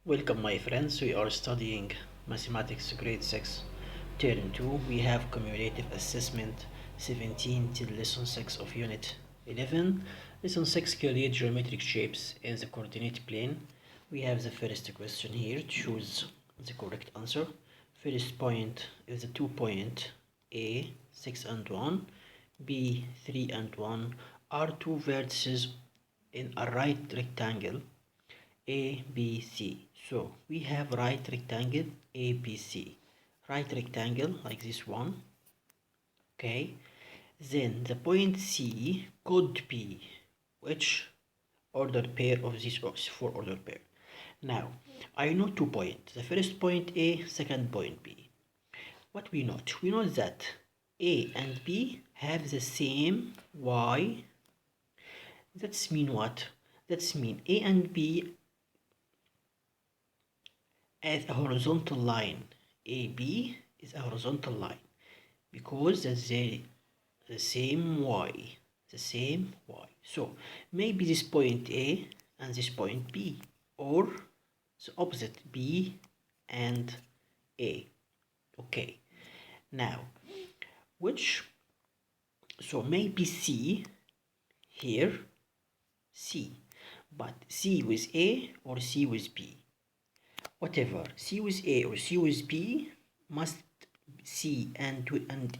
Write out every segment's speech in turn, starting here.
Welcome my friends, we are studying Mathematics Grade 6 Term 2. We have Cumulative Assessment 17 till Lesson 6 of Unit 11. Lesson 6 create geometric shapes in the coordinate plane. We have the first question here, choose the correct answer. First point is the 2 point A, 6 and 1, B, 3 and 1 are two vertices in a right rectangle a, B, C. So we have right rectangle A, B, C. Right rectangle like this one. Okay. Then the point C could be which ordered pair of these four ordered pair. Now I know 2 points. The first point A, second point B. What we note? We know that A and B have the same Y. That's mean what? That's mean A and B as a horizontal line. AB is a horizontal line because that's the same y, so maybe this point A and this point B, or the opposite, B and A. Okay, now so maybe C here, C, but C with A or C with B, whatever, C with A or C with B, must C and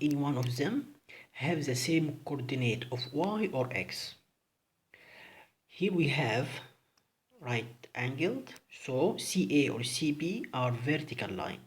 any one of them have the same coordinate of Y or X. Here we have right angled, so CA or CB are vertical line.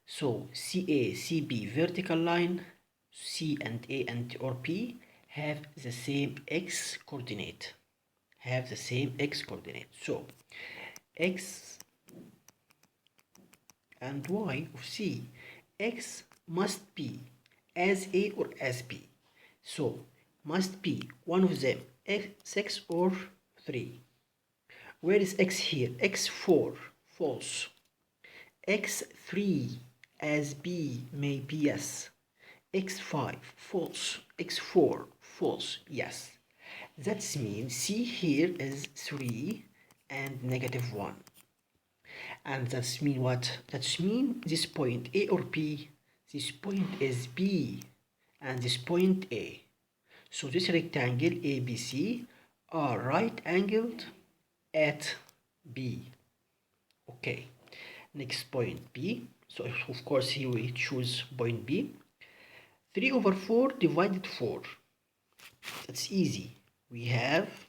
So CA, CB vertical line, C and A and or P have the same X coordinate. So X and Y of C, X must be as A or as B. So must be one of them, X or 3. Where is X here? X4, false. X3 as B may be yes. X5, false. X4, false, yes. That means C here is 3 and -1. And that's mean what? That's mean this point A or B, this point is B and this point A. So this rectangle ABC are right angled at B. Okay, next point B. So of course here we choose point B. 3/4 divided 4. That's easy. We have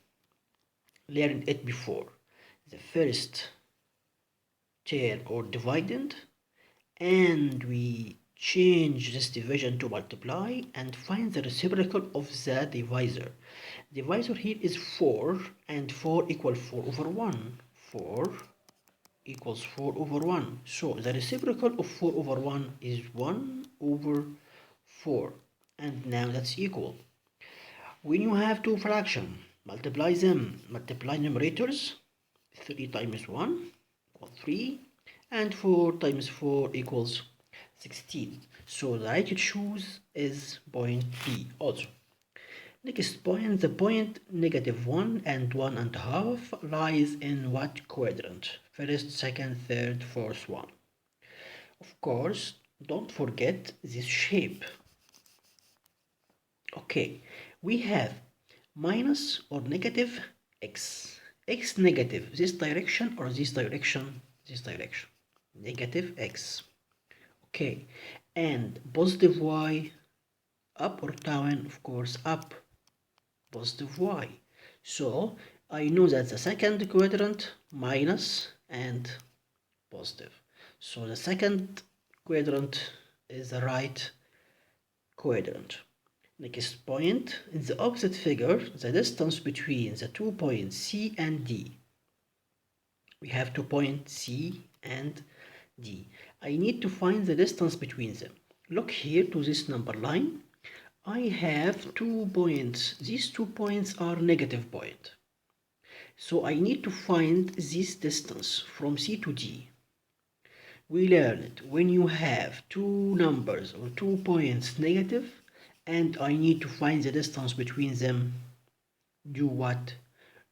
learned it before. The first term or dividend, and we change this division to multiply and find the reciprocal of the divisor. Divisor here is 4 and 4 equals 4/1. 4 equals 4/1. So the reciprocal of 4/1 is 1/4, and now that's equal. When you have two fractions, multiply them. Multiply numerators. 3 times 1 equals 3 and 4 times 4 equals 16. So the right to choose is point B also. Next point, the point -1 and 1.5 lies in what quadrant? First, second, third, fourth one. Of course, don't forget this shape. Okay, we have minus or negative x. X negative, this direction or this direction? This direction. Negative x. Okay, and positive y, up or down? Of course, up. Positive y. So I know that the second quadrant minus and positive. So the second quadrant is the right quadrant. Next point, in the opposite figure, the distance between the 2 points C and D. We have 2 points C and D. I need to find the distance between them. Look here to this number line. I have 2 points. These 2 points are negative point. So I need to find this distance from C to D. We learned when you have two numbers or 2 points negative and I need to find the distance between them, do what?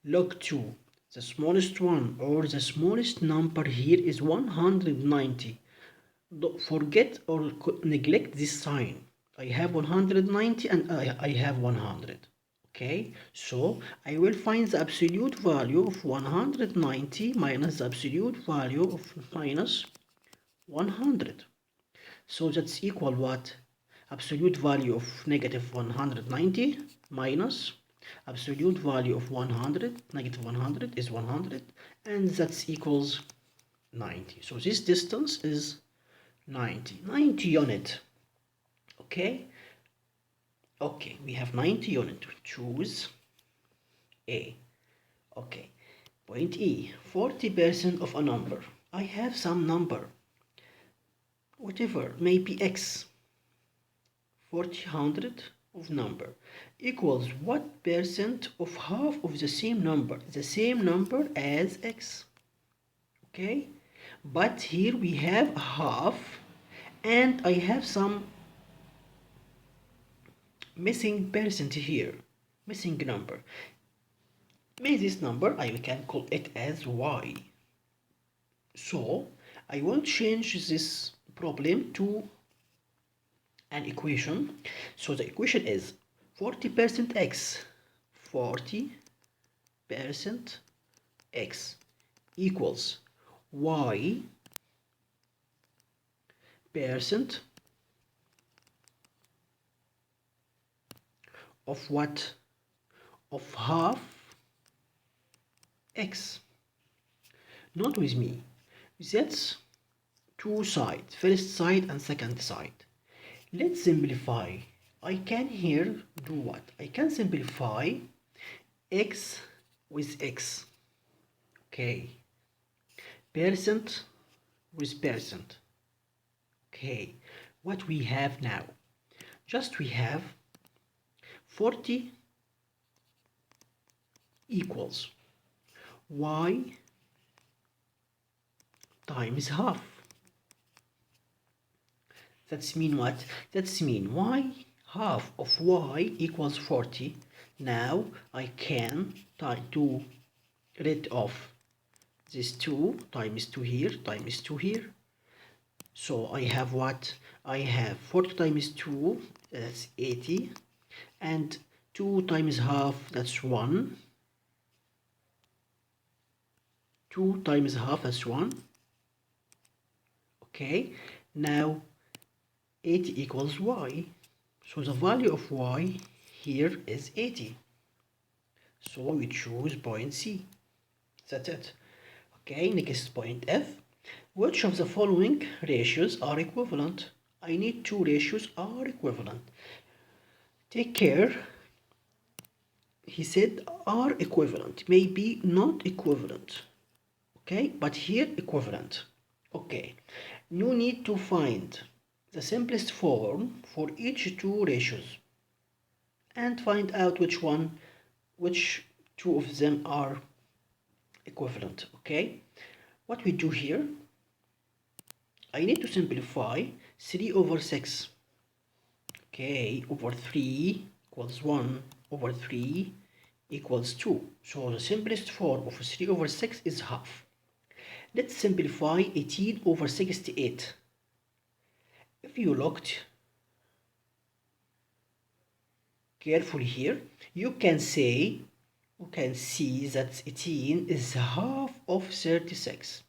Log 2. The smallest one or the smallest number here is 190. Don't forget or neglect this sign. I have 190 and I have 100. Okay, so I will find the absolute value of 190 minus the absolute value of minus 100. So that's equal what? Absolute value of negative 190 minus absolute value of 100, negative 100 is 100, and that's equals 90. So this distance is 90 unit. Okay, we have 90 unit. Choose A. Okay, point E, 40% of a number. I have some number, whatever, maybe X. 400 of number equals what percent of half of the same number as X. Okay, but here we have half and I have some missing percent here, missing number. May this number I can call it as Y. So I will change this problem to an equation. So the equation is 40% X, 40% X equals Y percent of what? Of half X. Note with me, that's two sides, first side and second side. Let's simplify. I can here do what? I can simplify X with X. Okay. Percent with percent. Okay. What we have now? Just we have 40 equals Y times half. That's mean what? That's mean Y, half of Y equals 40. Now I can do rid of this 2 times 2 here times 2 here. So I have what? I have 40 times 2, that's 80. And 2 times half, that's 1. 2 times half, that's 1. Okay, now 80 equals Y. So the value of Y here is 80. So we choose point C. That's it. Okay, next point F. Which of the following ratios are equivalent? I need two ratios are equivalent. Take care. He said are equivalent, maybe not equivalent. Okay, but here equivalent. Okay, you need to find the simplest form for each two ratios and find out which two of them are equivalent. Okay, what we do here, I need to simplify 3 over 6. Okay, over 3 equals 1 over 3 equals 2. So the simplest form of 3 over 6 is half. Let's simplify 18 over 68. If you looked carefully here, you can see that 18 is half of 36.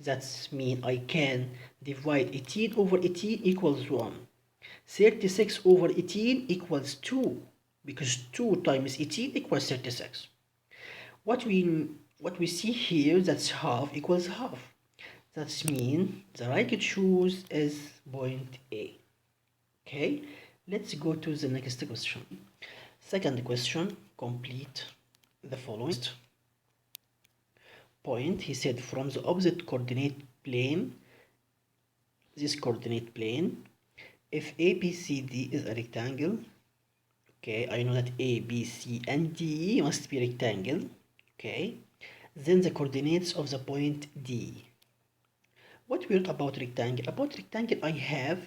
That means I can divide 18 over 18 equals 1. 36 over 18 equals 2, because 2 times 18 equals 36. What we see here, that's half equals half. That means the right choice is point A. Okay, let's go to the next question. Second question, complete the following point. He said from the opposite coordinate plane, this coordinate plane, if ABCD is a rectangle, okay, I know that A, B, C, and D must be rectangle, okay, then the coordinates of the point D. What we learned about rectangle? About rectangle, I have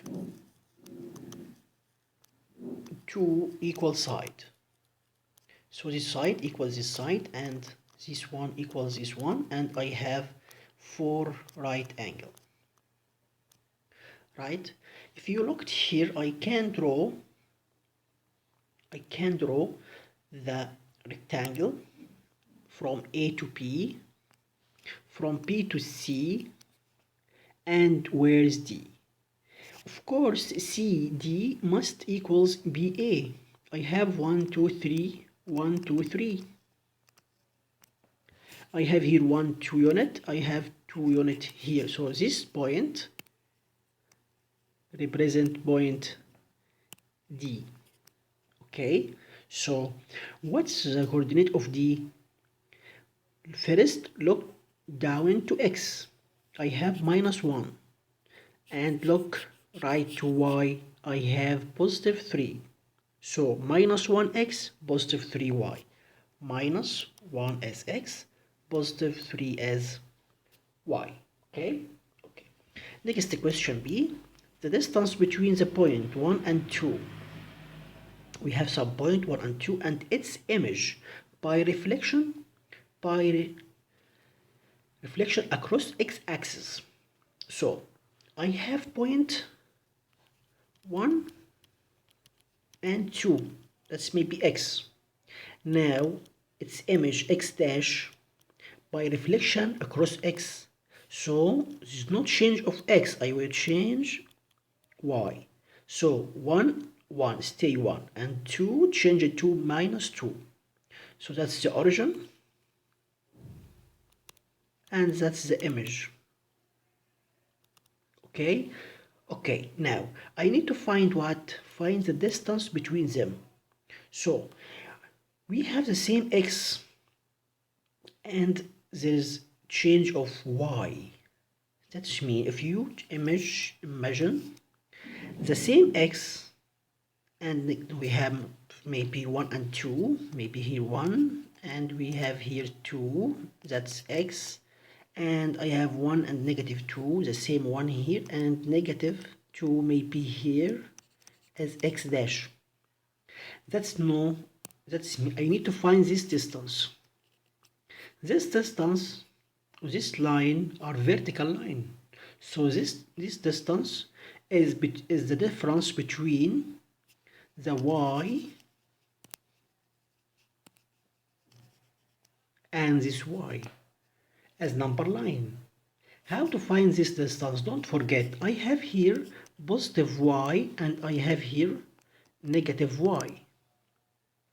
two equal sides. So this side equals this side, and this one equals this one, and I have 4 right angle, right? If you looked here, I can draw the rectangle from A to P, from P to C, and where is D? Of course, CD must equals BA. I have 1, 2, 3, 1, 2, 3. I have here 1, 2 unit. I have 2 unit here. So this point represent point D. Okay. So what's the coordinate of D? First, look down to X. I have -1. And look right to Y. I have +3. So -1x, +3y. -1 as x, +3 as y. Okay? Okay. Next question B. The distance between the point 1 and 2. We have some point 1 and 2 and its image by reflection across x-axis. So I have point 1 and 2, that's maybe x. Now its image x dash by reflection across x. So this is not change of x, I will change y. So 1, 1, stay 1, and 2, change it to -2. So that's the origin, and that's the image. Okay? Okay, now I need to find the distance between them. So we have the same x and there's change of y. That's mean if you imagine the same x and we have maybe 1 and 2, maybe here 1 and we have here 2, that's x, and I have 1 and -2, the same one here, and -2 maybe here as x dash. That's I need to find this distance. This distance, this line are vertical line. So this distance is the difference between the y and this y as number line. How to find this distance? Don't forget, I have here positive y and I have here negative y.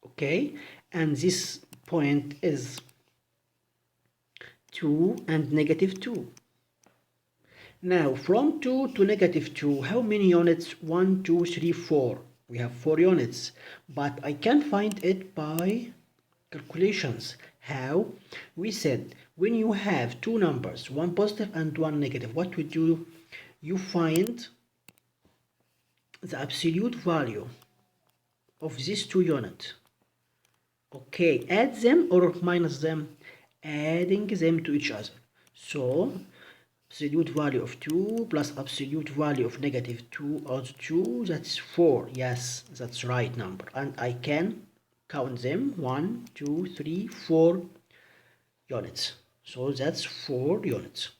Okay, and this point is 2 and -2. Now from 2 to -2, how many units? 1, 2, 3, 4. We have 4 units, but I can find it by calculations. How? We said when you have two numbers, one positive and one negative, what would you find the absolute value of these 2 units. Okay, add them or minus them? Adding them to each other. So absolute value of 2 plus absolute value of -2 or 2, that's 4. Yes, that's right number, and I can count them 1, 2, 3, 4 units. So that's 4 units.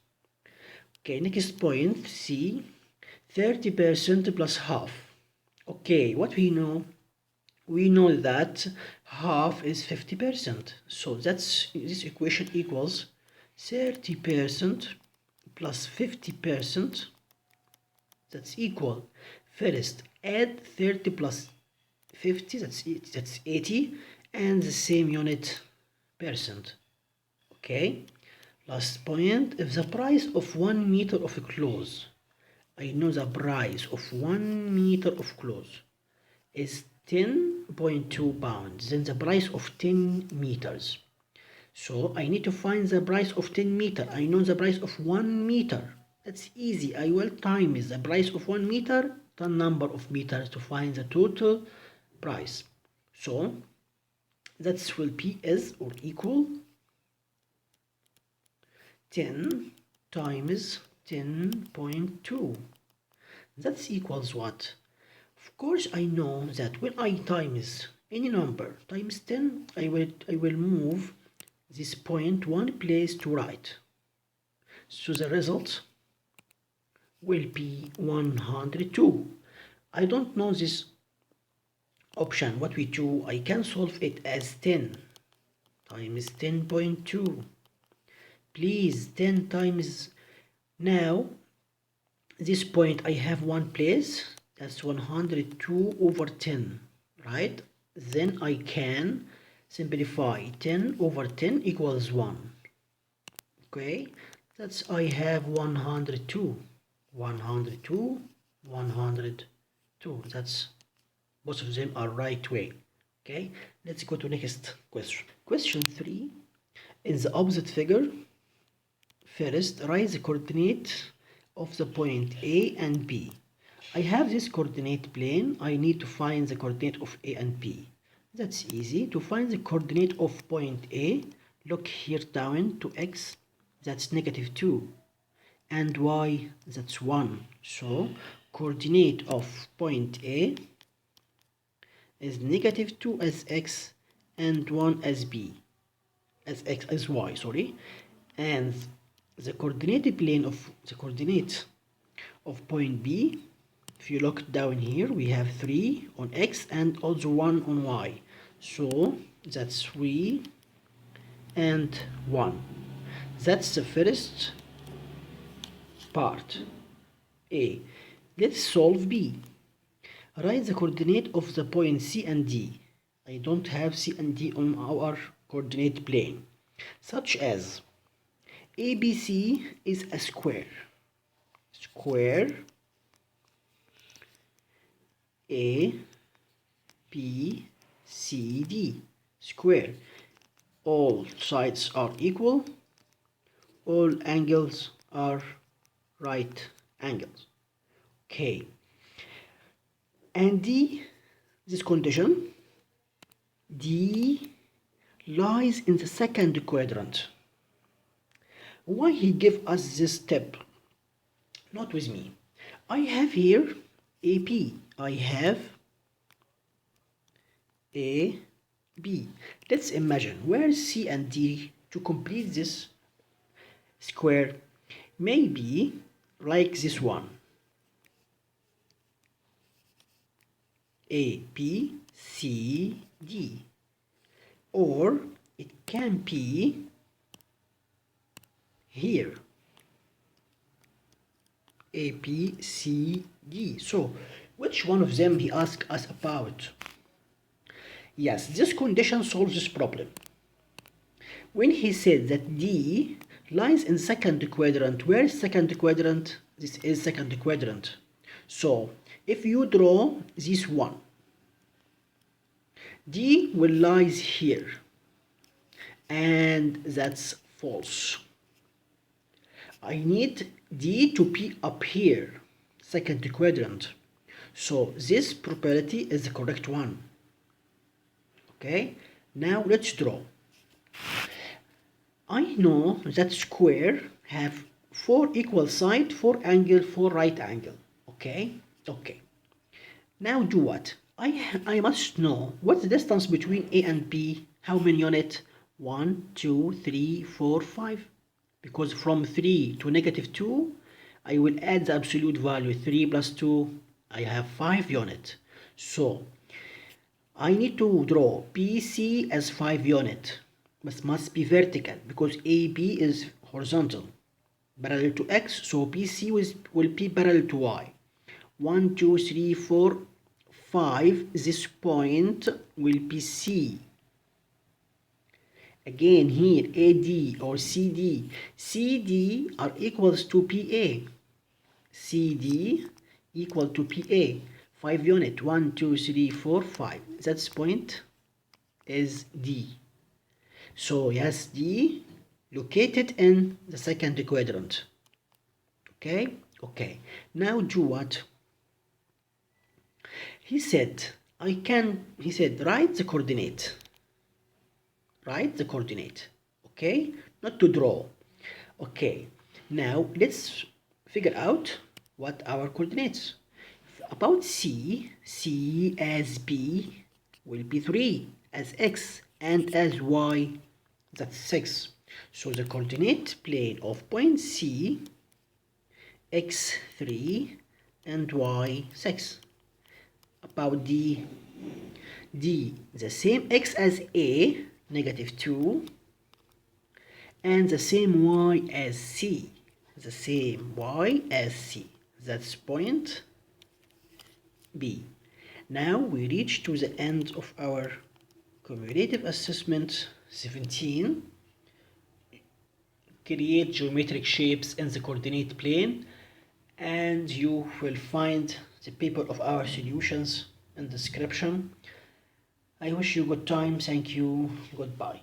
Okay, next point, C, 30% plus half. Okay, what we know? We know that half is 50%. So that's this equation equals 30% plus 50%. That's equal. First, add 30 plus 50. That's 80, and the same unit percent. Okay. Last point. If the price of 1 meter of clothes, I know the price of 1 meter of clothes is 10.2 pounds, then the price of 10 meters. So I need to find the price of 10 meter. I know the price of 1 meter. That's easy. I will times the price of 1 meter, the number of meters to find the total price. So that will be is or equal 10 times 10.2. That equals what? Of course, I know that when I times any number times 10, I will move this point one place to right. So the result will be 102. I don't know this option what we do. I can solve it as 10 times 10.2. Please, 10 times. Now this point I have one place, that's 102 over 10, right? Then I can simplify 10 over 10 equals 1. Okay, that's I have 102, 102, 102. That's both of them are right way. Okay, let's go to next question. Question 3. In the opposite figure, first write the coordinate of the point A and B. I have this coordinate plane. I need to find the coordinate of A and B. That's easy. To find the coordinate of point A, look here down to x, that's -2, and y, that's 1. So coordinate of point A is -2 as x and 1 as b, as x as y, sorry. And the coordinate plane of the coordinate of point B, if you look down here, we have 3 on x and also 1 on y. So that's 3 and 1. That's the first part, A. Let's solve B. Write the coordinate of the point C and D. I don't have C and D on our coordinate plane. Such as ABC is a square. Square A, B, C, D. Square. All sides are equal. All angles are right angles. Okay. And D, this condition, D lies in the second quadrant. Why he give us this step? Not with me. I have here AP. I have AB. Let's imagine where is C and D to complete this square. Maybe like this one. A, B, C, D. Or it can be here. A, B, C, D. So, which one of them he asked us about? Yes, this condition solves this problem. When he said that D lies in second quadrant, where is second quadrant? This is second quadrant. So, if you draw this one, D will lies here, and that's false. I need D to be up here, second quadrant. So this property is the correct one. Okay, now let's draw. I know that square have 4 equal side, 4 angle, 4 right angle. Okay. Now do what? I must know what's the distance between A and B. How many units? 1, 2, 3, 4, 5. Because from 3 to -2, I will add the absolute value. 3 plus 2, I have 5 units. So I need to draw BC as 5 units. But must be vertical because AB is horizontal, parallel to X. So BC will be parallel to Y. 1, 2, 3, 4, 5. This point will be C. Again here AD or CD. CD are equals to PA. CD equal to PA. 5 units. 1, 2, 3, 4, 5. That point is D. So yes, D located in the second quadrant. Okay. Now do what? He said write the coordinate. Write the coordinate. Okay? Not to draw. Okay. Now let's figure out what our coordinates. About C as B will be 3 as X and as Y That's 6. So the coordinate plane of point C, x3 and y6. About D, the same x as A, -2, and the same y as C, the same y as C. That's point B. Now we reach to the end of our cumulative assessment 17. Create geometric shapes in the coordinate plane, and you will find the paper of our solutions in the description. I wish you good time. Thank you. Goodbye.